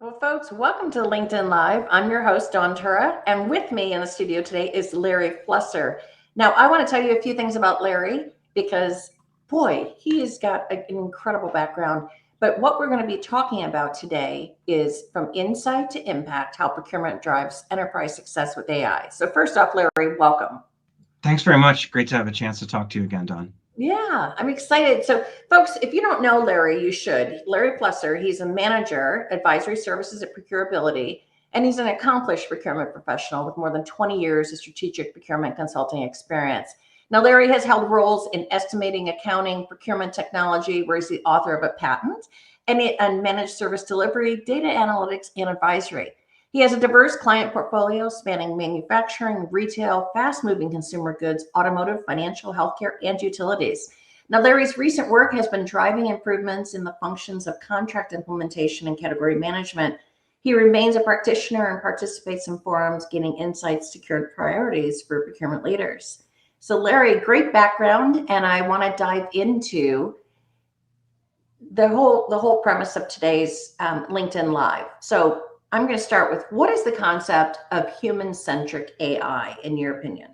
Well, folks, welcome to LinkedIn Live. I'm your host, Dawn Tiura, and with me in the studio today is Larry Flusser. Now, I want to tell you a few things about Larry because, boy, he has got an incredible background. But what we're going to be talking about today is from insight to impact, how procurement drives enterprise success with AI. So first off, Larry, welcome. Thanks very much. Great to have a chance to talk to you again, Don. Yeah, I'm excited. So, folks, if you don't know Larry, you should. Larry Flusser, he's a manager, advisory services at ProcureAbility, and he's an accomplished procurement professional with more than 20 years of strategic procurement consulting experience. Now, Larry has held roles in estimating, accounting, procurement technology, where he's the author of a patent, and managed service delivery, data analytics, and advisory. He has a diverse client portfolio spanning manufacturing, retail, fast-moving consumer goods, automotive, financial, healthcare, and utilities. Now, Larry's recent work has been driving improvements in the functions of contract implementation and category management. He remains a practitioner and participates in forums, gaining insights to current priorities for procurement leaders. So, Larry, great background, and I want to dive into the whole premise of today's LinkedIn Live. So, I'm going to start with, what is the concept of human-centric AI in your opinion?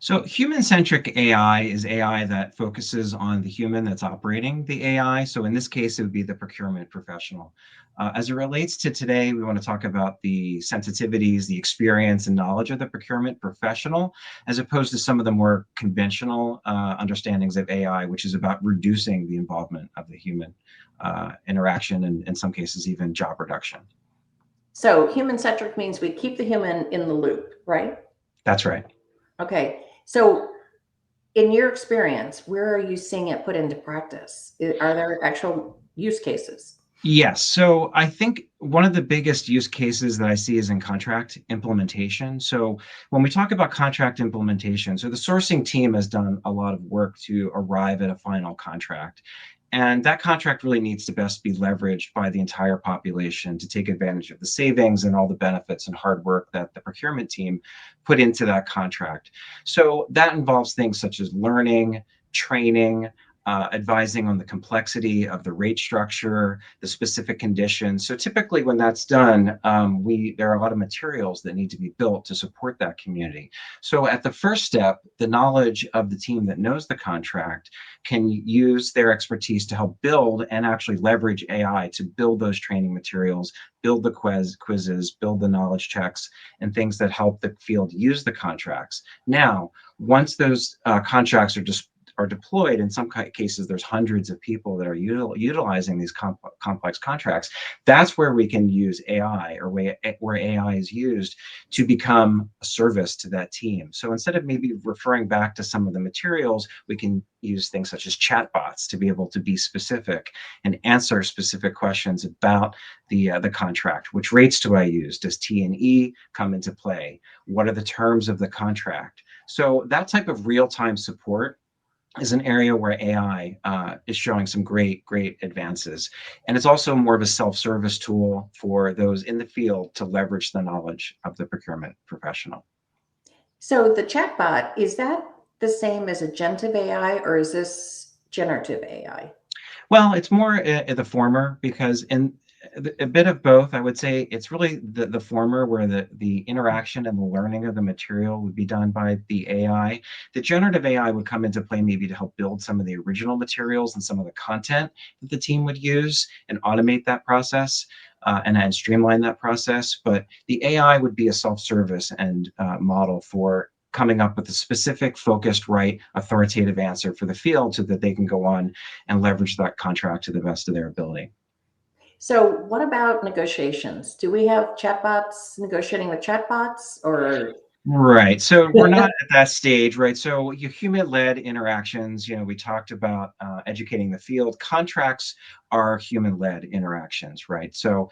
So human-centric AI is AI that focuses on the human that's operating the AI. So in this case, it would be the procurement professional. As it relates to today, we want to talk about the sensitivities, the experience and knowledge of the procurement professional, as opposed to some of the more conventional understandings of AI, which is about reducing the involvement of the human interaction and in some cases even job reduction. So human-centric means we keep the human in the loop, right? That's right. Okay. So in your experience, where are you seeing it put into practice? Are there actual use cases? Yes. So I think one of the biggest use cases that I see is in contract implementation. So when we talk about contract implementation, so the sourcing team has done a lot of work to arrive at a final contract. And that contract really needs to best be leveraged by the entire population to take advantage of the savings and all the benefits and hard work that the procurement team put into that contract. So that involves things such as learning, training, advising on the complexity of the rate structure, the specific conditions. So typically when that's done, there are a lot of materials that need to be built to support that community. So at the first step, the knowledge of the team that knows the contract can use their expertise to help build and actually leverage AI to build those training materials, build the quizzes, build the knowledge checks, and things that help the field use the contracts. Now, once those contracts are deployed, in some cases there's hundreds of people that are utilizing these complex contracts, that's where we can use AI, or where AI is used to become a service to that team. So instead of maybe referring back to some of the materials, we can use things such as chatbots to be able to be specific and answer specific questions about the contract. Which rates do I use? Does T&E come into play? What are the terms of the contract? So that type of real-time support is an area where AI is showing some great advances. And it's also more of a self-service tool for those in the field to leverage the knowledge of the procurement professional. So the chatbot, is that the same as agentive AI, or is this generative AI? Well, it's more the former, because in a bit of both. I would say it's really the former, where the interaction and the learning of the material would be done by the AI. The generative AI would come into play maybe to help build some of the original materials and some of the content that the team would use and automate that process and streamline that process. But the AI would be a self-service and model for coming up with a specific, focused, right, authoritative answer for the field so that they can go on and leverage that contract to the best of their ability. So what about negotiations? Do we have chatbots negotiating with chatbots, or? Right. So we're not at that stage, right? So your human-led interactions, we talked about educating the field. Contracts are human-led interactions, right? So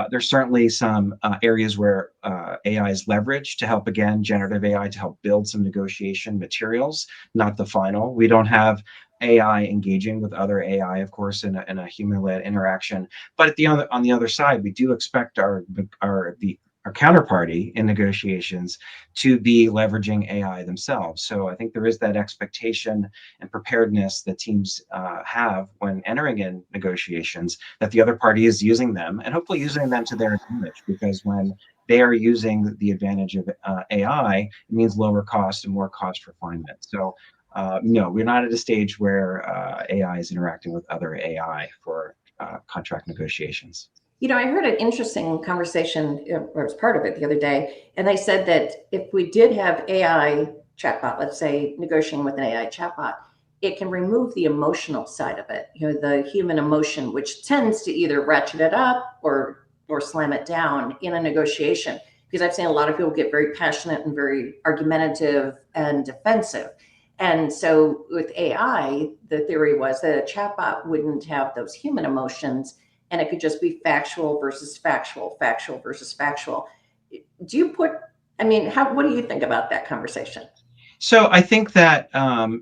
there's certainly some areas where AI is leveraged to help, again, generative AI to help build some negotiation materials, not the final. We don't have AI engaging with other AI, of course, in a human-led interaction. But on the other side, we do expect our counterparty in negotiations to be leveraging AI themselves. So I think there is that expectation and preparedness that teams have when entering in negotiations, that the other party is using them and hopefully using them to their advantage, because when they are using the advantage of AI, it means lower cost and more cost refinement. So no, we're not at a stage where AI is interacting with other AI for contract negotiations. I heard an interesting conversation, or was part of it the other day, and they said that if we did have AI chatbot, let's say negotiating with an AI chatbot, it can remove the emotional side of it, the human emotion, which tends to either ratchet it up or slam it down in a negotiation. Because I've seen a lot of people get very passionate and very argumentative and defensive. And so with AI, the theory was that a chatbot wouldn't have those human emotions, and it could just be factual versus factual, factual versus factual. Do you put, what do you think about that conversation? So I think that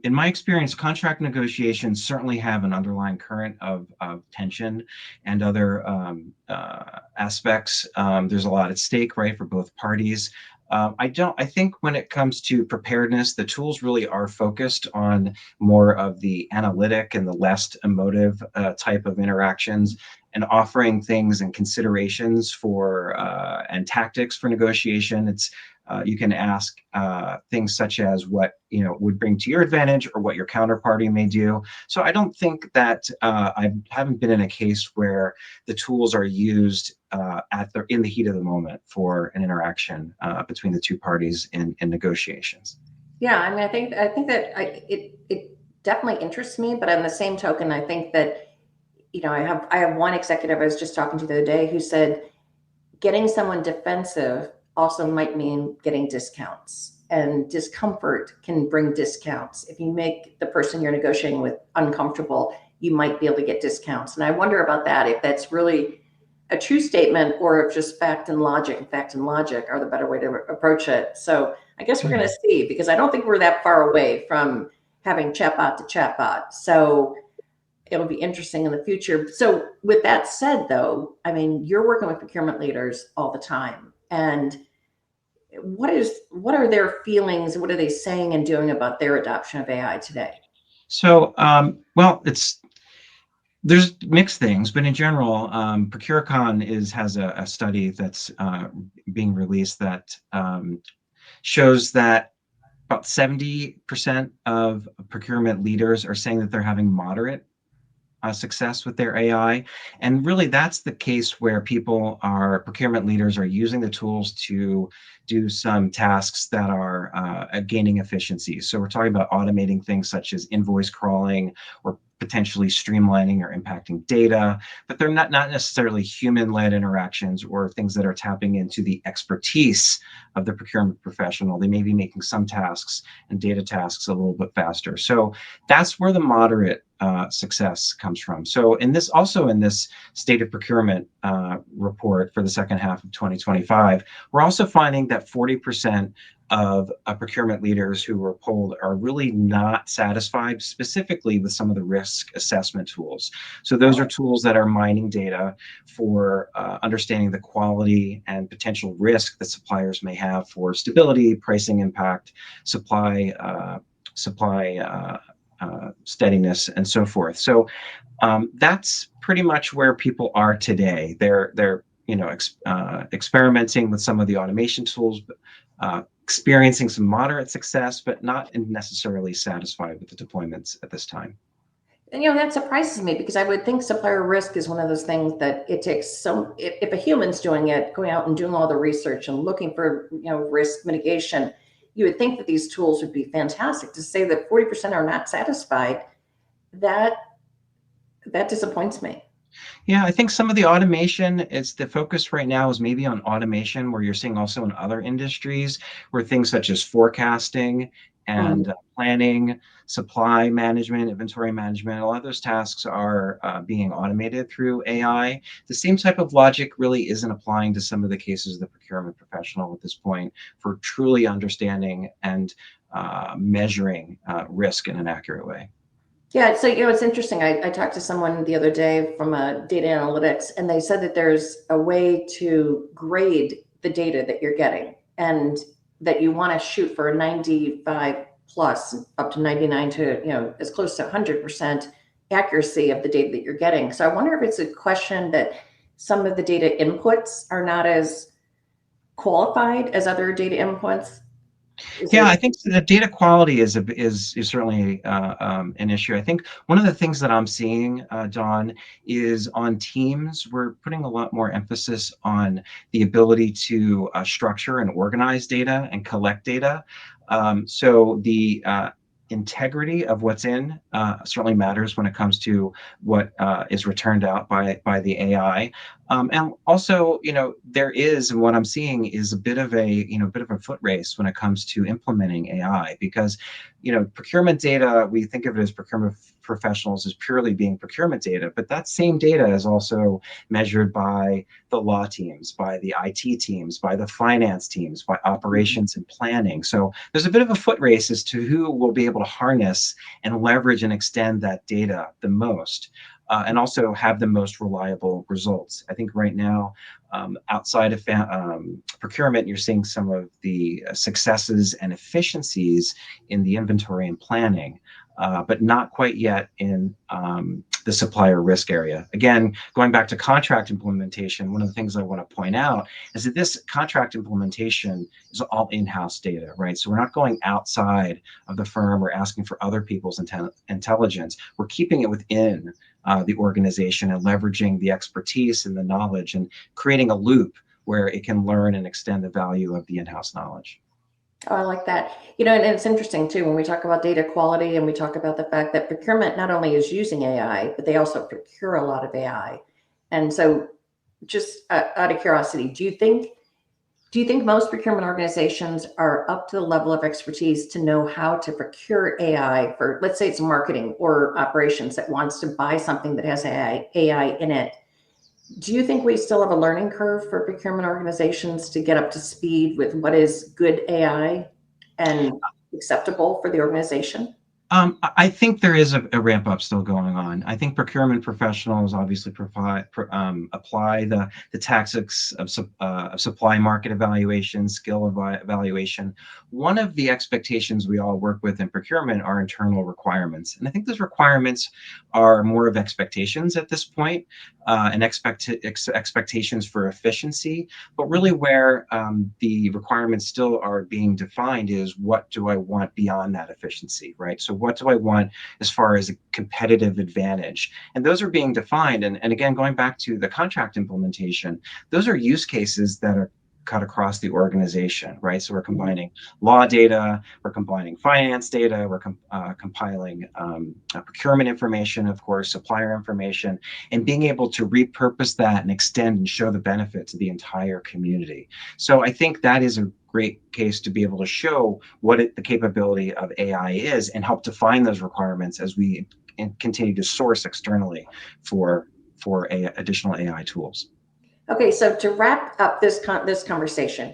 in my experience, contract negotiations certainly have an underlying current of tension and other aspects. There's a lot at stake, right, for both parties. I think when it comes to preparedness, the tools really are focused on more of the analytic and the less emotive type of interactions, and offering things and considerations for and tactics for negotiation. You can ask things such as what would bring to your advantage or what your counterparty may do. So I don't think that I haven't been in a case where the tools are used in the heat of the moment for an interaction between the two parties in negotiations. Yeah, I think that it definitely interests me, but on the same token, I think that I have one executive I was just talking to the other day who said getting someone defensive also might mean getting discounts, and discomfort can bring discounts. If you make the person you're negotiating with uncomfortable, you might be able to get discounts. And I wonder about that, if that's really a true statement or if just fact and logic are the better way to approach it. So I guess we're going to see, because I don't think we're that far away from having chatbot to chatbot. So it'll be interesting in the future. So with that said, though, you're working with procurement leaders all the time, and what are their feelings? What are they saying and doing about their adoption of AI today? So, well, there's mixed things, but in general, ProcureCon has a study that's being released that shows that about 70% of procurement leaders are saying that they're having moderate success with their AI. And really, that's the case where procurement leaders are using the tools to do some tasks that are gaining efficiency. So we're talking about automating things such as invoice crawling, or potentially streamlining or impacting data, but they're not necessarily human-led interactions or things that are tapping into the expertise of the procurement professional. They may be making some tasks and data tasks a little bit faster. So that's where the moderate success comes from. So in this state of procurement report for the second half of 2025, we're also finding that 40% of procurement leaders who were polled are really not satisfied specifically with some of the risk assessment tools. So those are tools that are mining data for understanding the quality and potential risk that suppliers may have for stability, pricing impact, supply steadiness, and so forth. So that's pretty much where people are today. They're experimenting with some of the automation tools, experiencing some moderate success, but not necessarily satisfied with the deployments at this time. And that surprises me, because I would think supplier risk is one of those things that it takes if a human's doing it, going out and doing all the research and looking for risk mitigation, you would think that these tools would be fantastic. To say that 40% are not satisfied, that disappoints me. Yeah, I think some of the automation, it's the focus right now is maybe on automation, where you're seeing also in other industries where things such as forecasting and planning, supply management, inventory management, a lot of those tasks are being automated through AI. The same type of logic really isn't applying to some of the cases of the procurement professional at this point for truly understanding and measuring risk in an accurate way. Yeah, so it's interesting. I talked to someone the other day from data analytics, and they said that there's a way to grade the data that you're getting, and that you want to shoot for a 95 plus, up to 99 to, as close to 100% accuracy of the data that you're getting. So I wonder if it's a question that some of the data inputs are not as qualified as other data inputs. Yeah, I think the data quality is certainly an issue. I think one of the things that I'm seeing, Dawn, is on teams, we're putting a lot more emphasis on the ability to structure and organize data and collect data. So the integrity of what's in certainly matters when it comes to what is returned out by the AI. And also, there is, and what I'm seeing is a bit of a foot race when it comes to implementing AI, because, procurement data, we think of it as procurement professionals as purely being procurement data, but that same data is also measured by the law teams, by the IT teams, by the finance teams, by operations and planning. So there's a bit of a foot race as to who will be able to harness and leverage and extend that data the most. And also have the most reliable results. I think right now, outside of procurement, you're seeing some of the successes and efficiencies in the inventory and planning, but not quite yet in the supplier risk area. Again, going back to contract implementation, one of the things I want to point out is that this contract implementation is all in-house data, right? So we're not going outside of the firm or asking for other people's intelligence. We're keeping it within the organization and leveraging the expertise and the knowledge and creating a loop where it can learn and extend the value of the in-house knowledge. Oh, I like that. And it's interesting too, when we talk about data quality and we talk about the fact that procurement not only is using AI, but they also procure a lot of AI. And so just out of curiosity, do you think most procurement organizations are up to the level of expertise to know how to procure AI for, let's say it's marketing or operations that wants to buy something that has AI in it? Do you think we still have a learning curve for procurement organizations to get up to speed with what is good AI and acceptable for the organization? I think there is a ramp up still going on. I think procurement professionals obviously apply the tactics of supply market evaluation, skill evaluation. One of the expectations we all work with in procurement are internal requirements, and I think those requirements are more of expectations at this point, and expectations for efficiency. But really, where the requirements still are being defined is, what do I want beyond that efficiency, right? So what do I want as far as a competitive advantage? And those are being defined. And again, going back to the contract implementation, those are use cases that are cut across the organization, right? So we're combining law data, we're combining finance data, we're compiling procurement information, of course, supplier information, and being able to repurpose that and extend and show the benefit to the entire community. So I think that is a great case to be able to show what the capability of AI is and help define those requirements as we continue to source externally for additional AI tools. Okay, so to wrap up this conversation,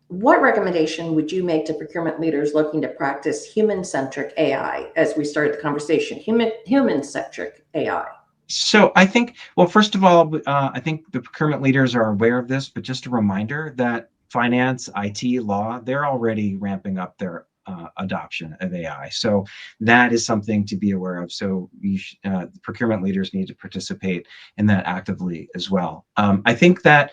what recommendation would you make to procurement leaders looking to practice human-centric AI? As we started the conversation, human-centric AI. So I think, well, first of all, I think the procurement leaders are aware of this, but just a reminder that finance, IT, law, they're already ramping up their adoption of AI. So that is something to be aware of. So procurement leaders need to participate in that actively as well. I think that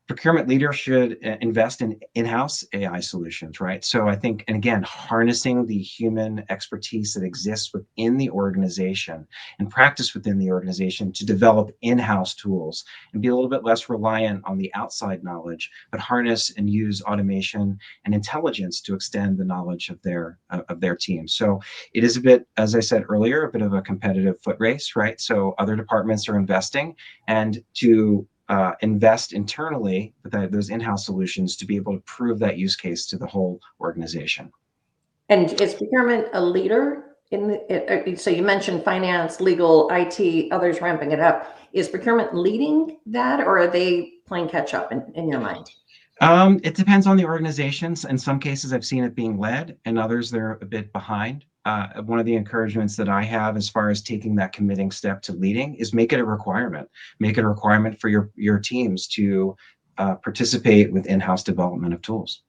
procurement leaders should invest in in-house AI solutions, right? So I think, and again, harnessing the human expertise that exists within the organization and practice within the organization to develop in-house tools and be a little bit less reliant on the outside knowledge, but harness and use automation and intelligence to extend the knowledge of their team. So it is a bit, as I said earlier, a bit of a competitive foot race, right? So other departments are investing, and to invest internally with those in-house solutions to be able to prove that use case to the whole organization. And is procurement a leader in so you mentioned finance, legal, IT, others ramping it up. Is procurement leading that, or are they playing catch up in your mind? It depends on the organizations. In some cases, I've seen it being led, and others they're a bit behind. One of the encouragements that I have as far as taking that committing step to leading is make it a requirement. Make it a requirement for your teams to participate with in-house development of tools.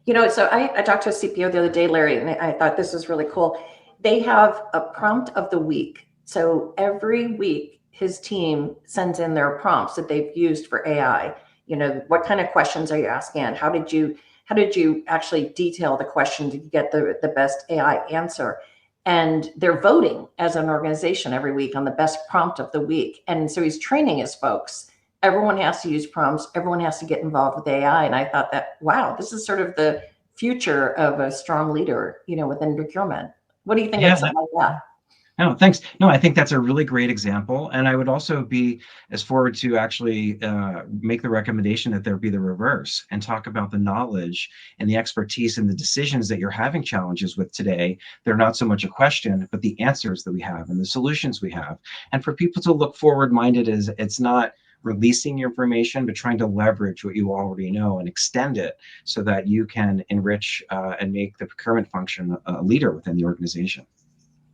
So I talked to a CPO the other day, Larry, and I thought this was really cool. They have a prompt of the week. So every week, his team sends in their prompts that they've used for AI. What kind of questions are you asking? And how did you actually detail the question to get the best AI answer? And they're voting as an organization every week on the best prompt of the week. And so he's training his folks. Everyone has to use prompts. Everyone has to get involved with AI. And I thought that, wow, this is sort of the future of a strong leader, within procurement. What do you think of something like that? No, thanks. No, I think that's a really great example. And I would also be as forward to actually make the recommendation that there be the reverse and talk about the knowledge and the expertise and the decisions that you're having challenges with today. They're not so much a question, but the answers that we have and the solutions we have. And for people to look forward-minded, is it's not releasing your information, but trying to leverage what you already know and extend it so that you can enrich and make the procurement function a leader within the organization.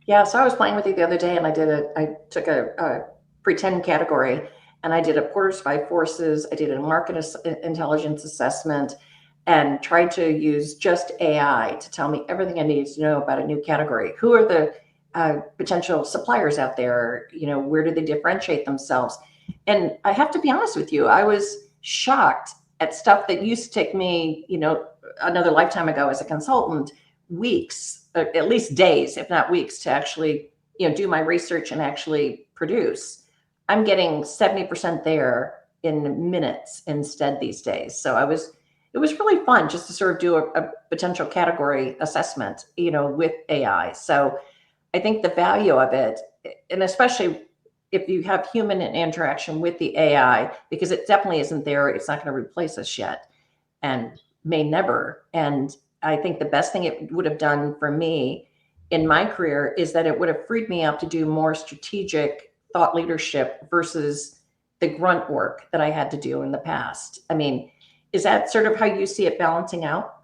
Yeah, so I was playing with it the other day, and I took a pretend category, and I did a Porter's Five Forces. I did a market intelligence assessment, and tried to use just AI to tell me everything I needed to know about a new category. Who are the potential suppliers out there? Where do they differentiate themselves? And I have to be honest with you, I was shocked at stuff that used to take me, another lifetime ago as a consultant, weeks, at least days, if not weeks, to actually, do my research and actually produce. I'm getting 70% there in minutes instead these days. So it was really fun just to sort of do a potential category assessment, with AI. So I think the value of it, and especially if you have human interaction with the AI, because it definitely isn't there, it's not going to replace us yet, and may never. And I think the best thing it would have done for me in my career is that it would have freed me up to do more strategic thought leadership versus the grunt work that I had to do in the past. I mean, is that sort of how you see it balancing out?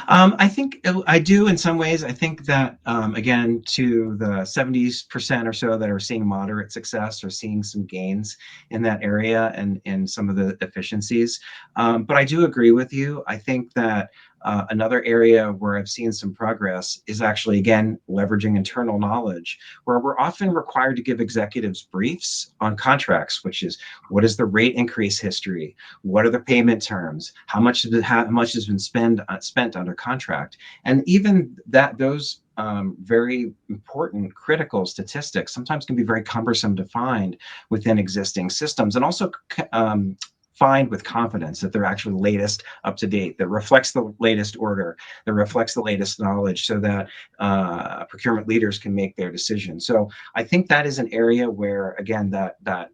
I think I do in some ways. I think that, again, to the 70% or so that are seeing moderate success or seeing some gains in that area and in some of the efficiencies. But I do agree with you. I think that another area where I've seen some progress is actually, again, leveraging internal knowledge, where we're often required to give executives briefs on contracts, which is what is the rate increase history? What are the payment terms? How much has been spent under contract? And even those very important critical statistics sometimes can be very cumbersome to find within existing systems, and also find with confidence that they're actually latest, up to date, that reflects the latest order, that reflects the latest knowledge, so that procurement leaders can make their decisions. So I think that is an area where, again, that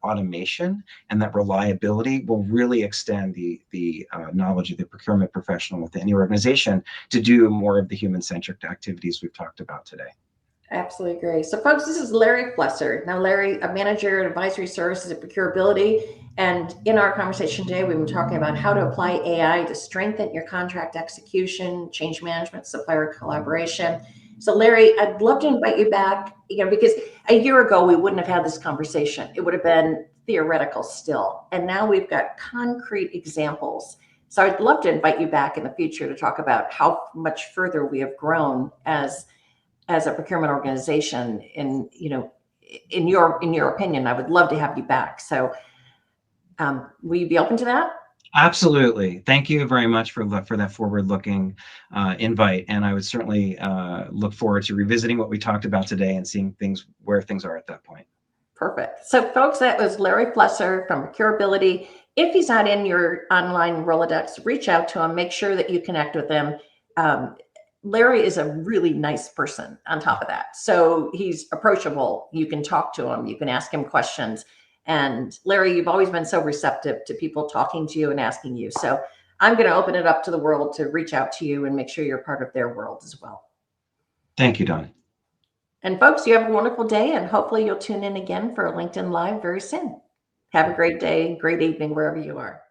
automation and that reliability will really extend the knowledge of the procurement professional within the organization to do more of the human-centric activities we've talked about today. Absolutely agree. So, folks, this is Larry Flusser. Now, Larry, a manager in advisory services at ProcureAbility. And in our conversation today, we've been talking about how to apply AI to strengthen your contract execution, change management, supplier collaboration. So, Larry, I'd love to invite you back, because a year ago, we wouldn't have had this conversation. It would have been theoretical still. And now we've got concrete examples. So I'd love to invite you back in the future to talk about how much further we have grown as a procurement organization. In your opinion, I would love to have you back. So will you be open to that? Absolutely. Thank you very much for that forward-looking invite. And I would certainly look forward to revisiting what we talked about today and seeing where things are at that point. Perfect. So, folks, that was Larry Flusser from ProcureAbility. If he's not in your online Rolodex, reach out to him. Make sure that you connect with him. Larry is a really nice person on top of that. So he's approachable. You can talk to him. You can ask him questions. And Larry, you've always been so receptive to people talking to you and asking you. So I'm going to open it up to the world to reach out to you and make sure you're part of their world as well. Thank you, Don. And folks, you have a wonderful day, and hopefully you'll tune in again for a LinkedIn Live very soon. Have a great day, great evening, wherever you are.